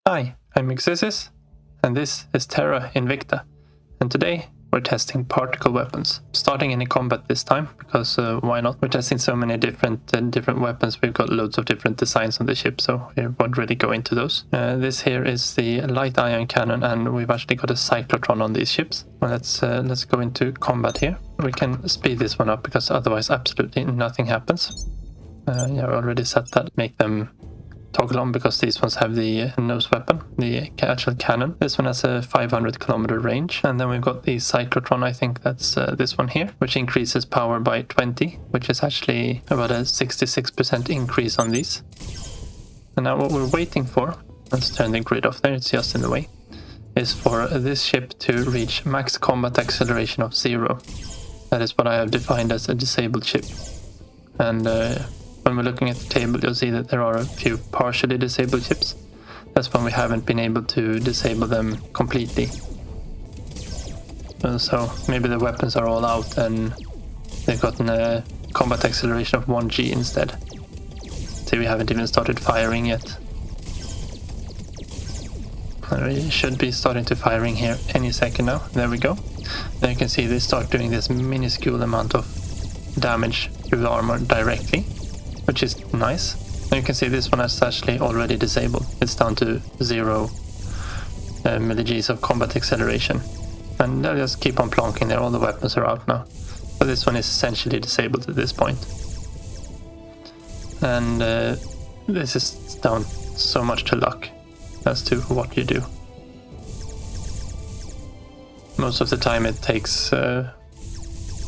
Hi, I'm Xysis, and this is Terra Invicta, and today we're testing particle weapons. Starting in a combat this time, because why not? We're testing so many different weapons, we've got loads of different designs on the ship, so we won't really go into those. This here is the light ion cannon, and we've actually got a cyclotron on these ships. Well, let's go into combat here. We can speed this one up, because otherwise absolutely nothing happens. Yeah, we already set that, make them toggle on because these ones have the nose weapon, the actual cannon. This one has a 500 kilometer range, and then we've got the cyclotron. I think that's this one here, which increases power by 20, which is actually about a 66% increase on these. And now what we're waiting for, let's turn the grid off there, it's just in the way, is for this ship to reach max combat acceleration of 0. That is what I have defined as a disabled ship. And when we're looking at the table, you'll see that there are a few partially disabled ships. That's when we haven't been able to disable them completely. So maybe the weapons are all out and they've gotten a combat acceleration of 1G instead. See, we haven't even started firing yet. We should be starting to firing here any second now. There we go. Then you can see they start doing this minuscule amount of damage through the armor directly, which is nice. And you can see this one is actually already disabled. It's down to 0 milli-Gs of combat acceleration. And they'll just keep on plonking there, all the weapons are out now. But this one is essentially disabled at this point. And this is down so much to luck as to what you do. Most of the time it takes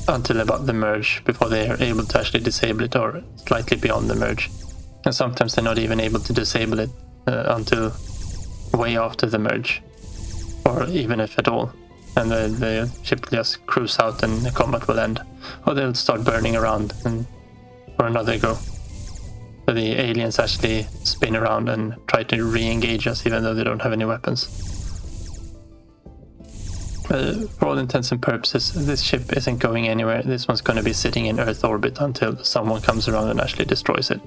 until about the merge before they are able to actually disable it, or slightly beyond the merge. And sometimes they're not even able to disable it until way after the merge, or even if at all. And the ship will just cruise out and the combat will end. Or they'll start burning around and for another go. So the aliens actually spin around and try to re-engage us even though they don't have any weapons. For all intents and purposes, this ship isn't going anywhere. This one's going to be sitting in Earth orbit until someone comes around and actually destroys it.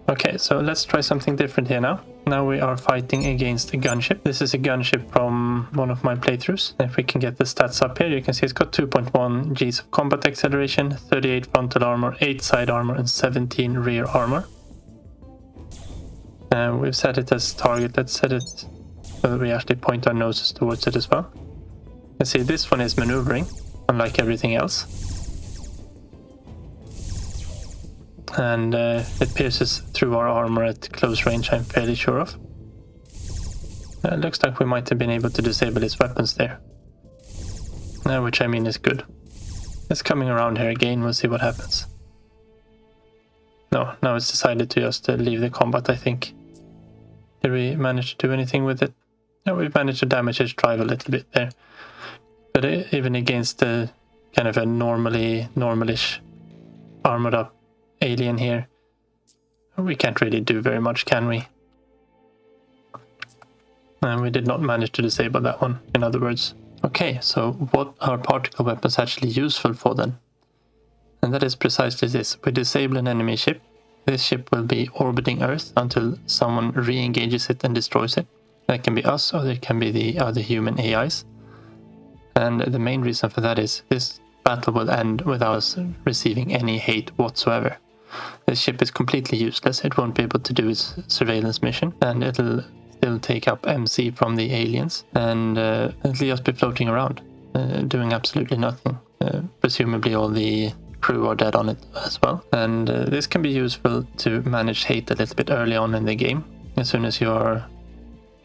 Okay, so let's try something different here now. Now we are fighting against a gunship. This is a gunship from one of my playthroughs. If we can get the stats up here, you can see it's got 2.1 Gs of combat acceleration, 38 frontal armor, 8 side armor, and 17 rear armor. We've set it as target. Let's set it so that we actually point our noses towards it as well. You see, this one is maneuvering, unlike everything else. And it pierces through our armor at close range, I'm fairly sure of. It looks like we might have been able to disable its weapons there. Which I mean is good. It's coming around here again, we'll see what happens. No, now it's decided to just leave the combat, I think. Did we manage to do anything with it? No, we managed to damage its drive a little bit there. But even against the kind of a normalish armored up alien here, we can't really do very much, can we? And we did not manage to disable that one, in other words. Okay, so what are particle weapons actually useful for then? And that is precisely this. We disable an enemy ship. This ship will be orbiting Earth until someone re-engages it and destroys it. That can be us, or it can be the other human AIs. And the main reason for that is this battle will end without us receiving any hate whatsoever. This ship is completely useless. It won't be able to do its surveillance mission, and it'll still take up MC from the aliens, and it'll just be floating around, doing absolutely nothing. Presumably all the crew are dead on it as well. And this can be useful to manage hate a little bit early on in the game. As soon as you are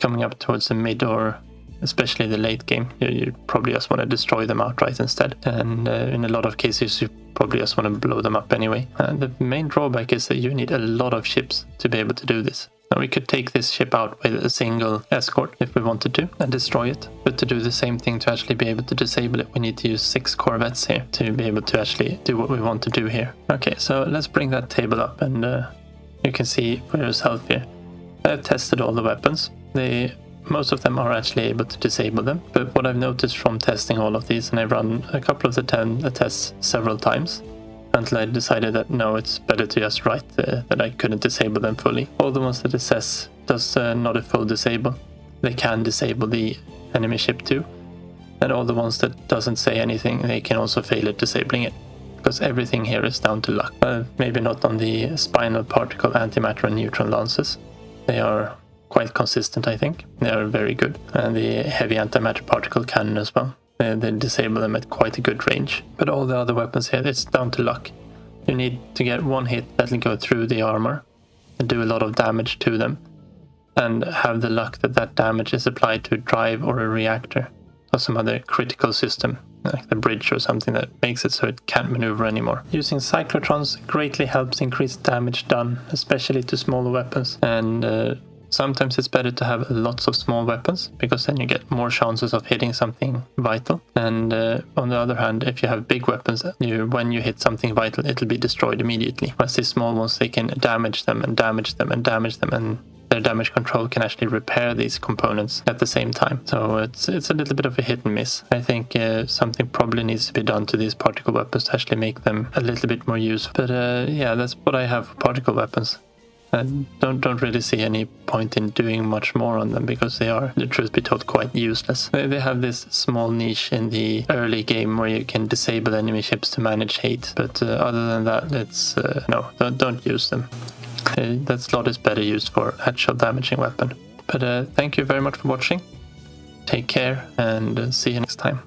coming up towards the mid, or especially the late game, you probably just want to destroy them outright instead. And in a lot of cases you probably just want to blow them up anyway. And the main drawback is that you need a lot of ships to be able to do this. Now we could take this ship out with a single escort if we wanted to and destroy it. But to do the same thing, to actually be able to disable it, we need to use 6 Corvettes here to be able to actually do what we want to do here. Okay, so let's bring that table up and you can see for yourself here. I've tested all the weapons. Most of them are actually able to disable them, but what I've noticed from testing all of these, and I've run a couple of the tests several times, until I decided that no, it's better to just write that I couldn't disable them fully. All the ones that it says does not a full disable, they can disable the enemy ship too. And all the ones that doesn't say anything, they can also fail at disabling it. Because everything here is down to luck. Maybe not on the spinal particle, antimatter and neutron lances. They are quite consistent, I think. They are very good. And the heavy antimatter particle cannon as well. They disable them at quite a good range. But all the other weapons here, it's down to luck. You need to get one hit that'll go through the armor and do a lot of damage to them. And have the luck that that damage is applied to a drive or a reactor or some other critical system, like the bridge or something that makes it so it can't maneuver anymore. Using cyclotrons greatly helps increase damage done, especially to smaller weapons. And sometimes it's better to have lots of small weapons, because then you get more chances of hitting something vital. And on the other hand, if you have big weapons, when you hit something vital, it'll be destroyed immediately. Whereas these small ones, they can damage them and damage them and damage them, and their damage control can actually repair these components at the same time. So it's a little bit of a hit and miss. I think something probably needs to be done to these particle weapons to actually make them a little bit more useful. But yeah, that's what I have for particle weapons. I don't really see any point in doing much more on them, because they are, the truth be told, quite useless. They have this small niche in the early game where you can disable enemy ships to manage hate, but other than that, it's no, don't use them. That slot is better used for actual damaging weapon. But thank you very much for watching. Take care and see you next time.